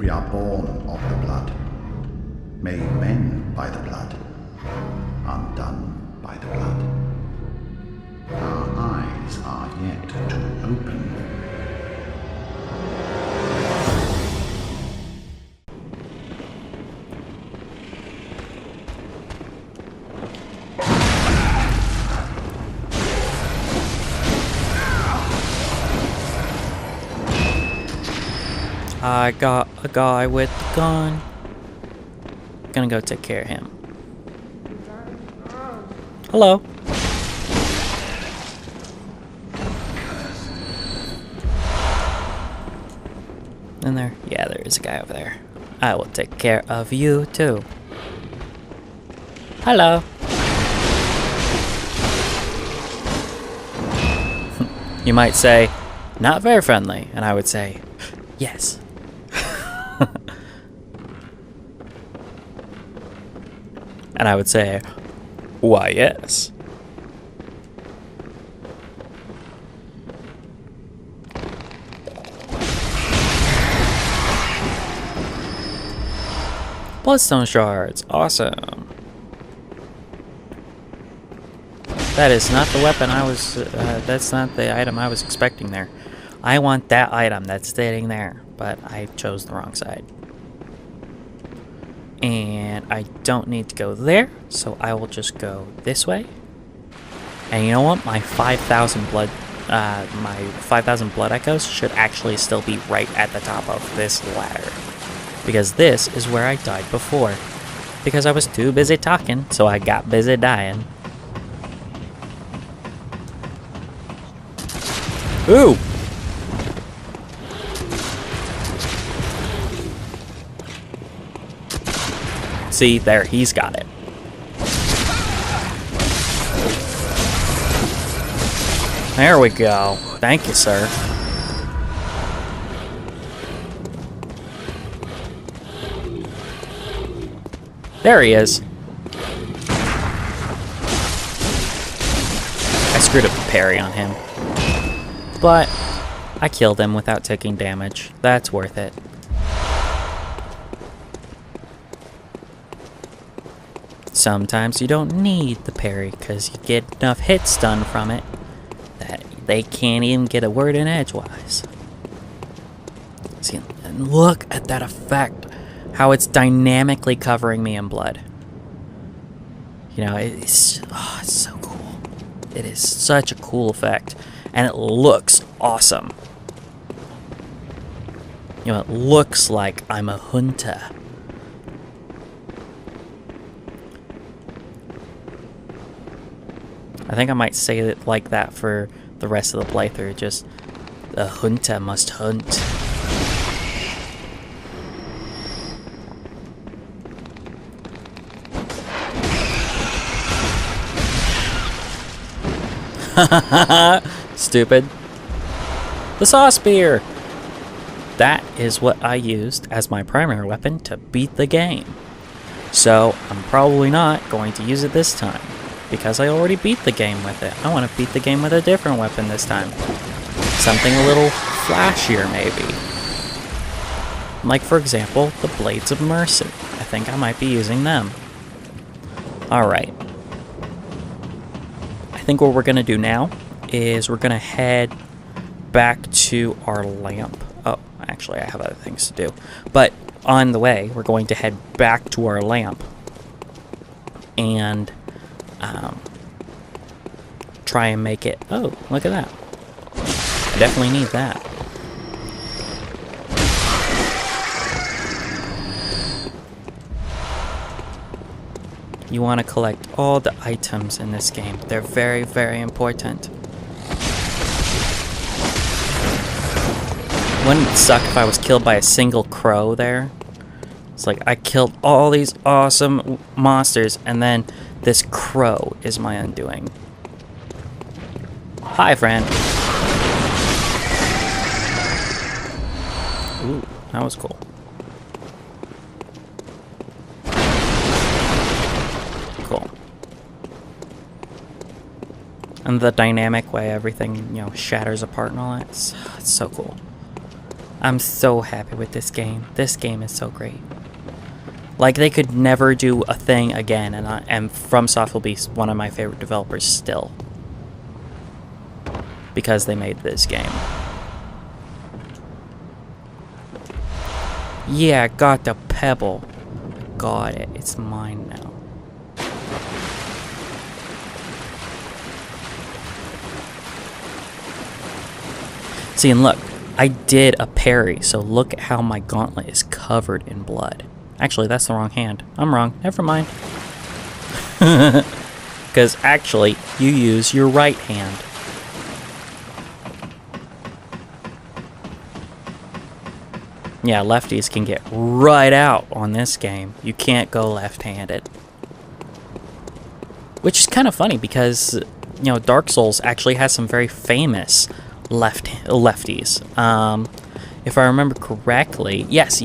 We are born of the blood, made men by the blood, undone by the blood. Our eyes are yet to open. I got a guy with a gun. Gonna go take care of him. Hello. In there? Yeah, there is a guy over there. I will take care of you too. Hello. You might say, not very friendly, and I would say, yes. And I would say, why, yes. Bloodstone shards, awesome. That is not the weapon I was, that's not the item I was expecting there. I want that item that's sitting there, but I chose the wrong side. And I don't need to go there, so I will just go this way. And you know what? My 5,000 blood echoes should actually still be right at the top of this ladder. Because this is where I died before. Because I was too busy talking, so I got busy dying. Ooh! See, there, he's got it. There we go. Thank you, sir. There he is. I screwed up the parry on him. But I killed him without taking damage. That's worth it. Sometimes you don't need the parry because you get enough hits done from it that they can't even get a word in edgewise. See, and look at that effect. How it's dynamically covering me in blood. You know, it's so cool. It is such a cool effect. And it looks awesome. You know, it looks like I'm a hunter. I think I might say it like that for the rest of the playthrough. Just, the hunter must hunt. Stupid. The saw spear! That is what I used as my primary weapon to beat the game. So, I'm probably not going to use it this time, because I already beat the game with it. I want to beat the game with a different weapon this time. Something a little flashier, maybe. Like, for example, the Blades of Mercy. I think I might be using them. Alright. I think what we're going to do now is we're going to head back to our lamp. Oh, actually, I have other things to do. But on the way, we're going to head back to our lamp and try and make it. Oh, look at that. I definitely need that. You want to collect all the items in this game. They're very, very important. Wouldn't it suck if I was killed by a single crow there? It's like I killed all these awesome monsters and then this crow is my undoing. Hi, friend. Ooh, that was cool. Cool. And the dynamic way everything, you know, shatters apart and all that. It's so cool. I'm so happy with this game. This game is so great. Like, they could never do a thing again, and FromSoft will be one of my favorite developers still. Because they made this game. Yeah, got the pebble. Got it. It's mine now. See, and look, I did a parry, so look at how my gauntlet is covered in blood. Actually, that's the wrong hand. I'm wrong. Never mind. Because actually, you use your right hand. Yeah, lefties can get right out on this game. You can't go left-handed. Which is kind of funny because, you know, Dark Souls actually has some very famous lefties. If I remember correctly, yes.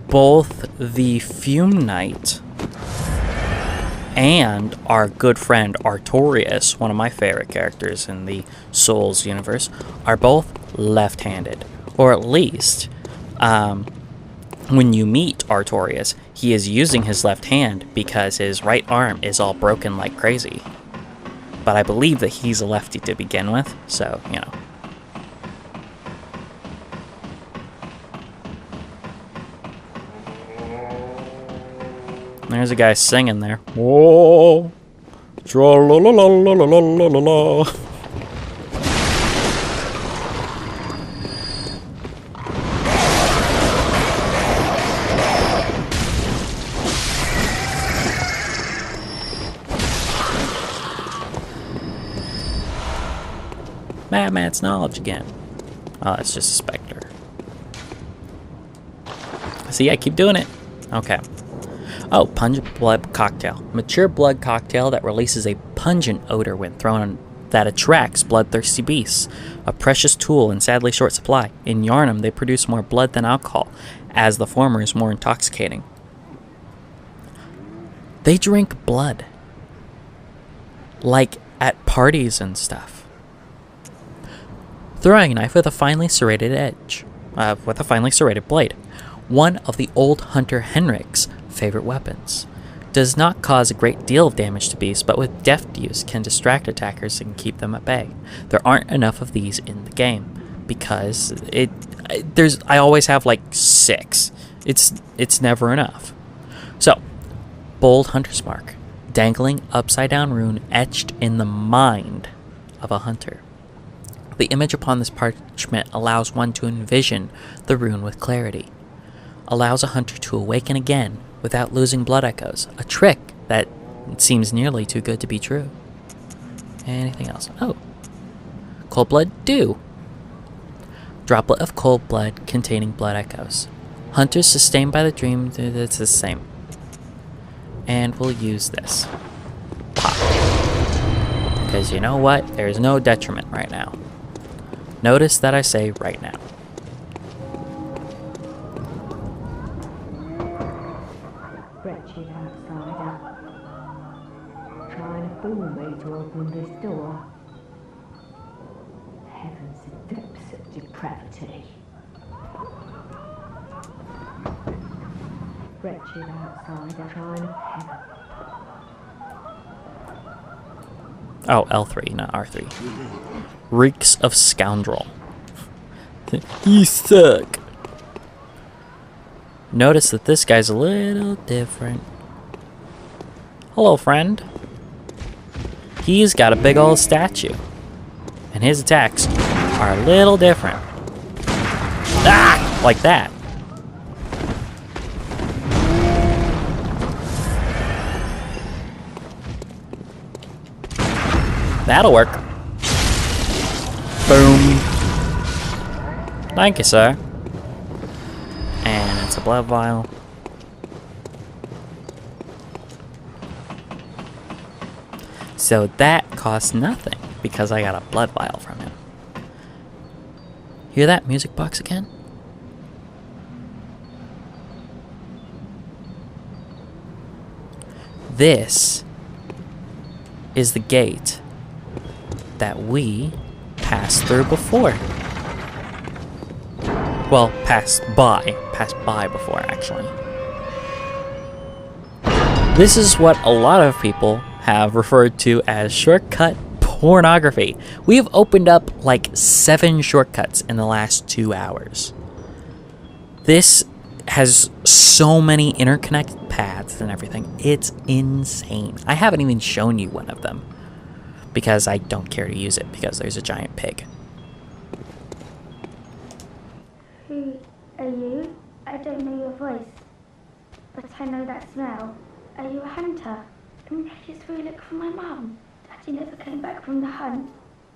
Both the Fume Knight and our good friend Artorias, one of my favorite characters in the Souls universe, are both left-handed. Or at least, when you meet Artorias, he is using his left hand because his right arm is all broken like crazy. But I believe that he's a lefty to begin with, so, you know. There's a guy singing there. Whoa! Tra-la-la-la-la-la-la-la-la. Madman's knowledge again. Oh, it's just a specter. See, I keep doing it. Okay. Oh, Punjab Cocktail. Mature blood cocktail that releases a pungent odor when thrown on, that attracts bloodthirsty beasts. A precious tool in sadly short supply. In Yarnum, they produce more blood than alcohol, as the former is more intoxicating. They drink blood. Like at parties and stuff. Throwing knife with a finely serrated edge. With a finely serrated blade. One of the old hunter Henrik's favorite weapons. Does not cause a great deal of damage to beasts, but with deft use can distract attackers and keep them at bay. There aren't enough of these in the game because I always have like 6. It's never enough. So, bold hunter's mark, dangling upside down rune etched in the mind of a hunter. The image upon this parchment allows one to envision the rune with clarity. Allows a hunter to awaken again without losing blood echoes. A trick that seems nearly too good to be true. Anything else? Oh. Cold blood dew. Droplet of cold blood containing blood echoes. Hunters sustained by the dream, it's the same. And we'll use this. Pop. Because you know what? There's no detriment right now. Notice that I say right now. Wretched outsider. Trying to fool me to open this door. Heavens, the depths of depravity. Wretched outsider trying to heaven. Oh, L3, not R3. Reeks of scoundrel. You suck. Notice that this guy's a little different. Hello, friend. He's got a big old statue. And his attacks are a little different. Ah! Like that. That'll work. Boom. Thank you, sir. And it's a blood vial. So that costs nothing because I got a blood vial from him. Hear that music box again? This is the gate that we passed through before. Well, passed by before, actually. This is what a lot of people have referred to as shortcut pornography. We have opened up like 7 shortcuts in the last 2 hours. This has so many interconnected paths and everything. It's insane. I haven't even shown you one of them because I don't care to use it because there's a giant pig. Who are you? I don't know your voice, but I know that smell. Are you a hunter? I'm ready to look for my mum. Daddy never came back from the hunt,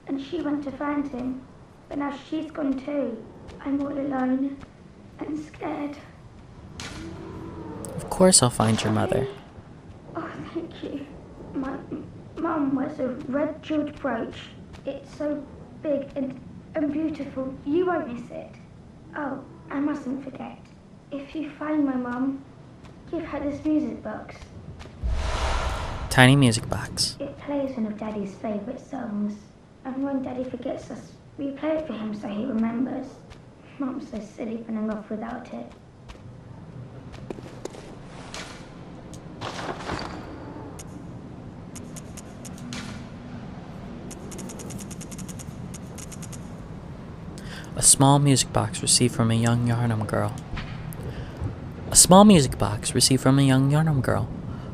and she went to find him, but now she's gone too. I'm all alone and scared. Of course I'll find your mother. Oh, thank you. My mum wears a red jeweled brooch. It's so big and beautiful. You won't miss it. Oh, I mustn't forget. If you find my mum, give her this music box. Tiny music box. It plays one of Daddy's favourite songs. And when Daddy forgets us, we play it for him so he remembers. Mum's so silly running off without it. A small music box received from a young Yarnum girl. A small music box received from a young Yarnum girl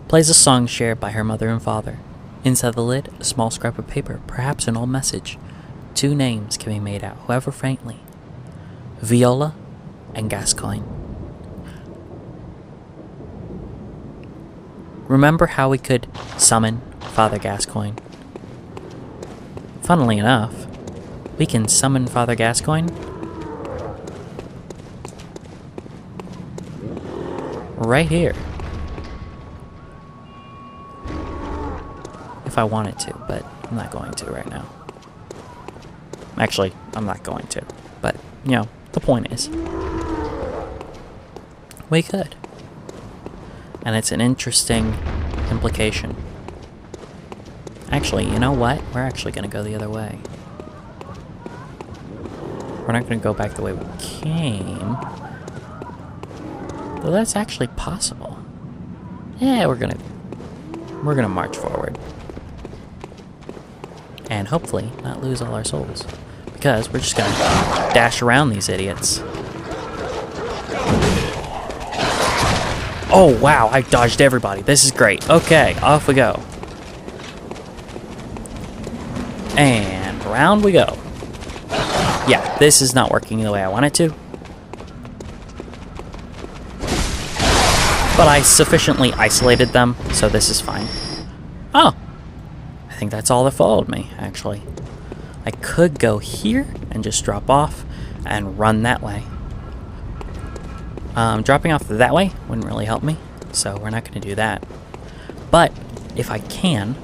plays a song shared by her mother and father. Inside the lid, a small scrap of paper, perhaps an old message. 2 names can be made out, however faintly. Viola and Gascoigne. Remember how we could summon Father Gascoigne? Funnily enough, we can summon Father Gascoigne right here. If I wanted to, but I'm not going to right now. Actually, I'm not going to, but, you know, the point is, we could. And it's an interesting implication. Actually, you know what? We're actually going to go the other way. We're not going to go back the way we came. Though that's actually possible. Yeah, we're gonna march forward. And hopefully not lose all our souls. Because we're just gonna dash around these idiots. Oh wow, I dodged everybody. This is great. Okay, off we go. And round we go. Yeah, this is not working the way I want it to. But I sufficiently isolated them, so this is fine. Oh, I think that's all that followed me, actually. I could go here and just drop off and run that way. Dropping off that way wouldn't really help me, so we're not going to do that. But if I can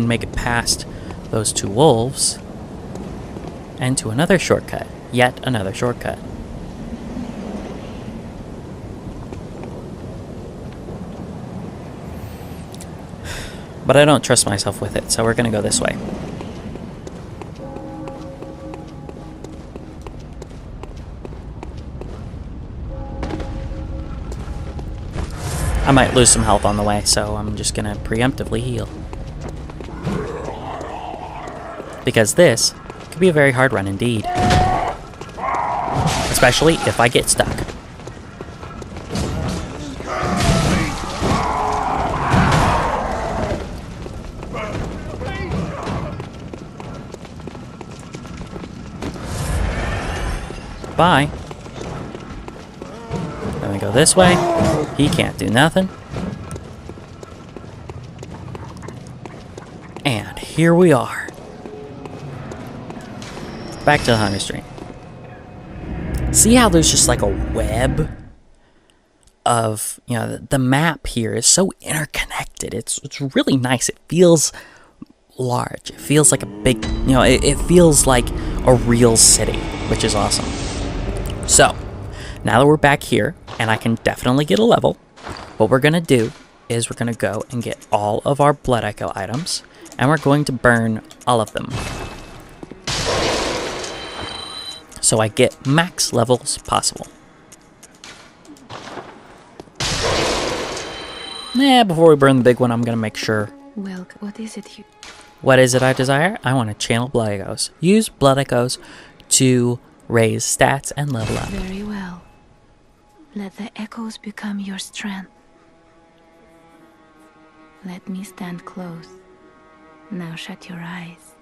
make it past those 2 wolves and to another shortcut. Yet another shortcut. But I don't trust myself with it, so we're going to go this way. I might lose some health on the way, so I'm just going to preemptively heal. Because this could be a very hard run indeed. Especially if I get stuck. Bye. Then we go this way. He can't do nothing. And here we are. Back to the Hunger Stream. See how there's just like a web of, you know, the map here is so interconnected. It's really nice. It feels large. It feels like a big, you know, it feels like a real city, which is awesome. So, now that we're back here, and I can definitely get a level, what we're going to do is we're going to go and get all of our Blood Echo items, and we're going to burn all of them. so I get max levels possible. Before we burn the big one, I'm going to make sure. Well, what is it you... What is it I desire? I want to channel blood echoes. Use blood echoes to raise stats and level up. Very well. Let the echoes become your strength. Let me stand close. Now shut your eyes.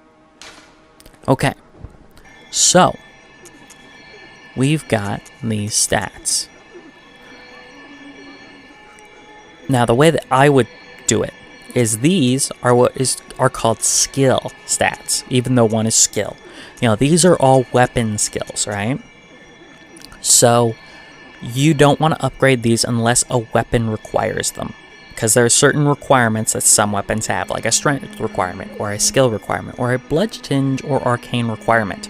Okay. So, we've got these stats. Now, the way that I would do it is these are are called skill stats, even though one is skill. You know, these are all weapon skills, right? So, you don't want to upgrade these unless a weapon requires them. Because there are certain requirements that some weapons have, like a strength requirement, or a skill requirement, or a bludgeon or arcane requirement.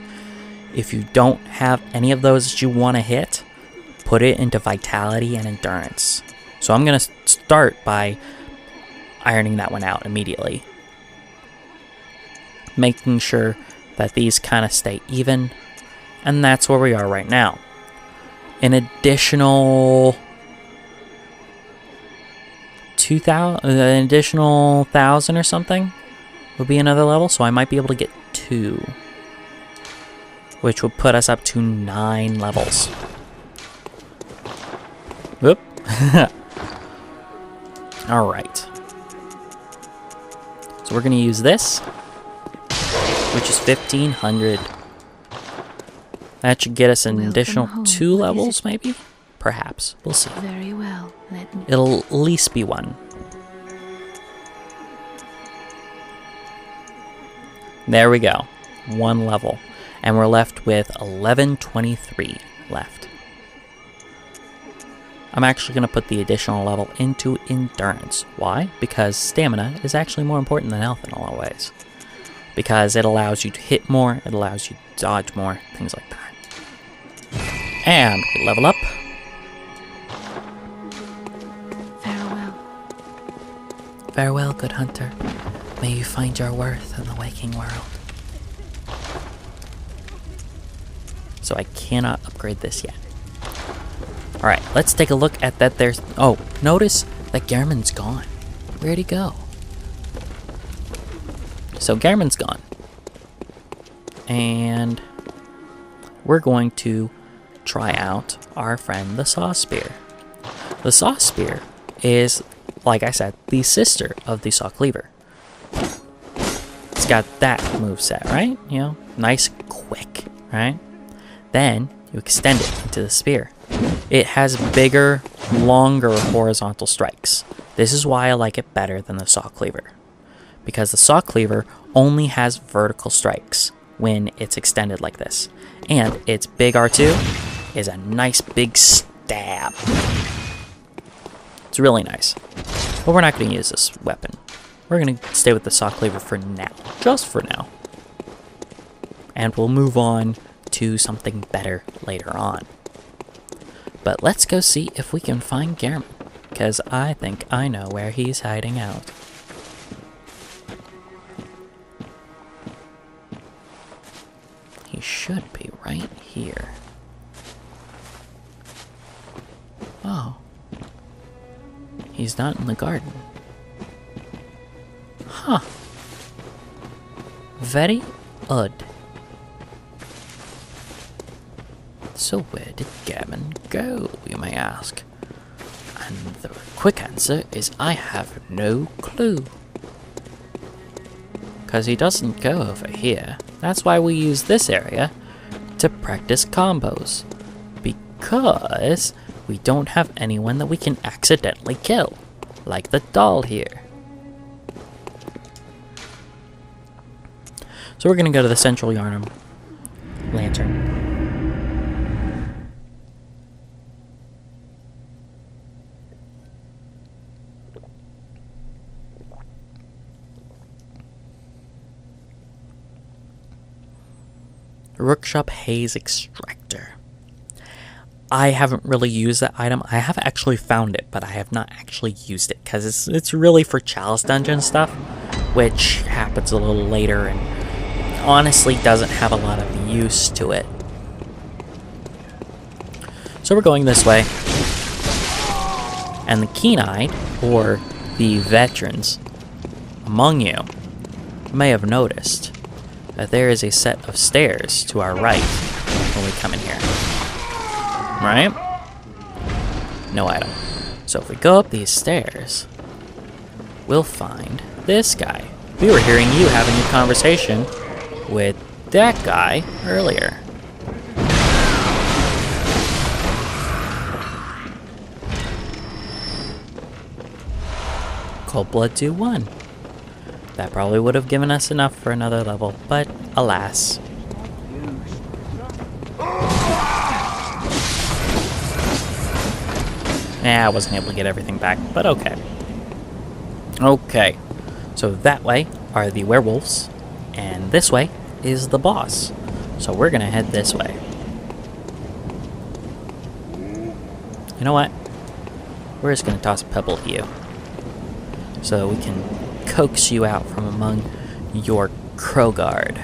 If you don't have any of those that you want to hit, put it into vitality and endurance. So I'm going to start by ironing that one out immediately. Making sure that these kind of stay even. And that's where we are right now. An additional 1,000 or something would be another level. So I might be able to get 2. Which would put us up to 9 levels. Whoop. Alright. So we're going to use this, which is 1,500. That should get us an additional 2 levels, maybe? Perhaps. We'll see. Very well. It'll at least be 1. There we go. 1 level. And we're left with 1123 left. I'm actually going to put the additional level into endurance. Why? Because stamina is actually more important than health in a lot of ways. Because it allows you to hit more, it allows you to dodge more, things like that. And we level up. Farewell. Farewell, good hunter. May you find your worth in the waking world. So I cannot upgrade this yet. Alright, let's take a look at that there's... Oh, notice that Gehrman's gone. Where'd he go? So Gehrman's gone. And we're going to try out our friend the Saw Spear. The Saw Spear is, like I said, the sister of the Saw Cleaver. It's got that moveset, right? You know, nice, quick, right? Then you extend it into the spear. It has bigger, longer horizontal strikes. This is why I like it better than the Saw Cleaver. Because the Saw Cleaver only has vertical strikes when it's extended like this. And its big R2 is a nice big stab. It's really nice. But we're not going to use this weapon. We're going to stay with the Saw Cleaver for now. Just for now. And we'll move on to something better later on. But let's go see if we can find Gehrman, because I think I know where he's hiding out. He should be right here. Oh. He's not in the garden. Huh. Very odd. So where did Gehrman go, you may ask? And the quick answer is I have no clue. Because he doesn't go over here. That's why we use this area to practice combos. Because we don't have anyone that we can accidentally kill. Like the doll here. So we're going to go to the Central Yarnum Lantern. Rookshop Haze Extractor. I haven't really used that item. I have actually found it, but I have not actually used it because it's really for Chalice Dungeon stuff, which happens a little later and honestly doesn't have a lot of use to it. So we're going this way. And the Kenai, or the veterans among you, may have noticed that there is a set of stairs to our right when we come in here. Right? No item. So if we go up these stairs, we'll find this guy. We were hearing you having a conversation with that guy earlier. Cold Blood 2-1. That probably would have given us enough for another level, but alas. I wasn't able to get everything back, but okay. Okay, so that way are the werewolves, and this way is the boss. So we're gonna head this way. You know what? We're just gonna toss a pebble at you, so we can coax you out from among your crow guard.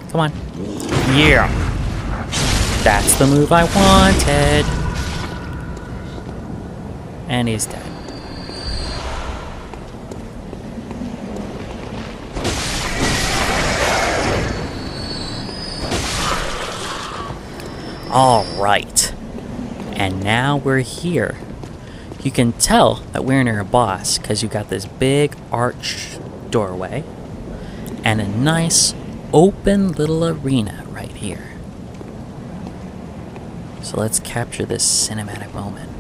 Come on. Yeah! That's the move I wanted. And he's dead. Alright. And now we're here. You can tell that we're near a boss because you got this big arched doorway and a nice open little arena right here. So let's capture this cinematic moment.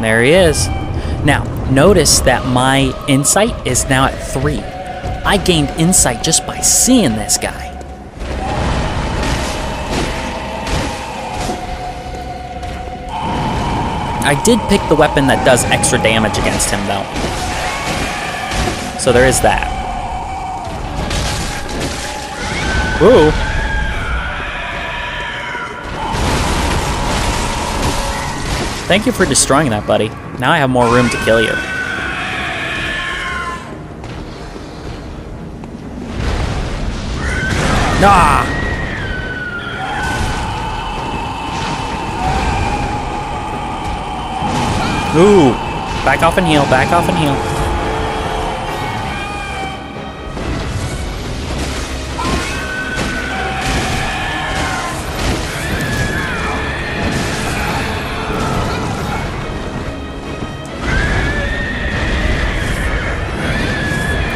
There he is. Now, notice that my insight is now at 3. I gained insight just by seeing this guy. I did pick the weapon that does extra damage against him, though. So there is that. Ooh. Thank you for destroying that, buddy. Now I have more room to kill you. Ah! Ooh! Back off and heal, back off and heal.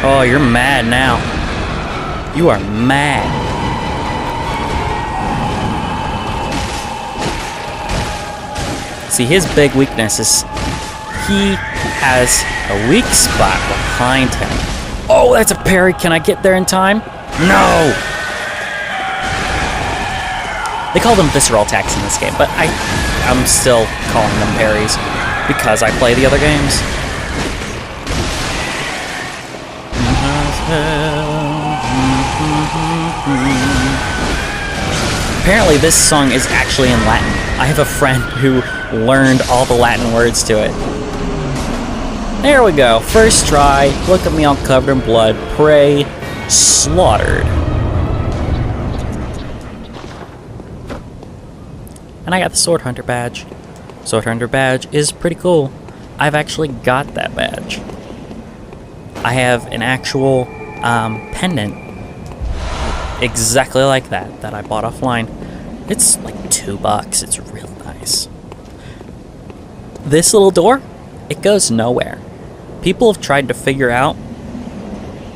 Oh, you're mad now. You are mad. See, his big weakness is he has a weak spot behind him. Oh, that's a parry. Can I get there in time? No! They call them visceral attacks in this game, but I'm still calling them parries because I play the other games. Apparently this song is actually in Latin. I have a friend who learned all the Latin words to it. There we go. First try. Look at me all covered in blood. Prey slaughtered. And I got the Sword Hunter badge. Sword Hunter badge is pretty cool. I've actually got that badge. I have an actual pendant exactly like that I bought offline. It's like $2. It's real nice. This little door, it goes nowhere. People have tried to figure out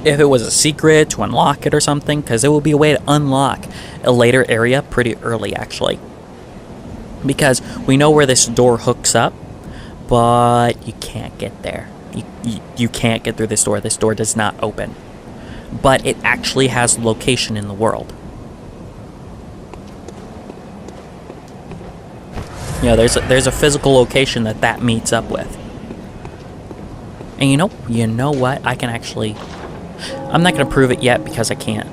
if it was a secret to unlock it or something, because there will be a way to unlock a later area pretty early, actually. Because we know where this door hooks up, but you can't get there. You can't get through this door. This door does not open. But it actually has location in the world. You know, there's a physical location that meets up with. And you know what? I can actually... I'm not going to prove it yet because I can't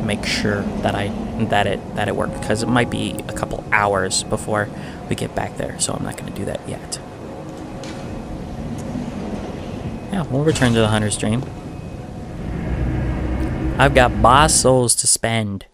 make sure that it worked, because it might be a couple hours before we get back there, so I'm not going to do that yet. Yeah, we'll return to the hunter's dream. I've got boss souls to spend.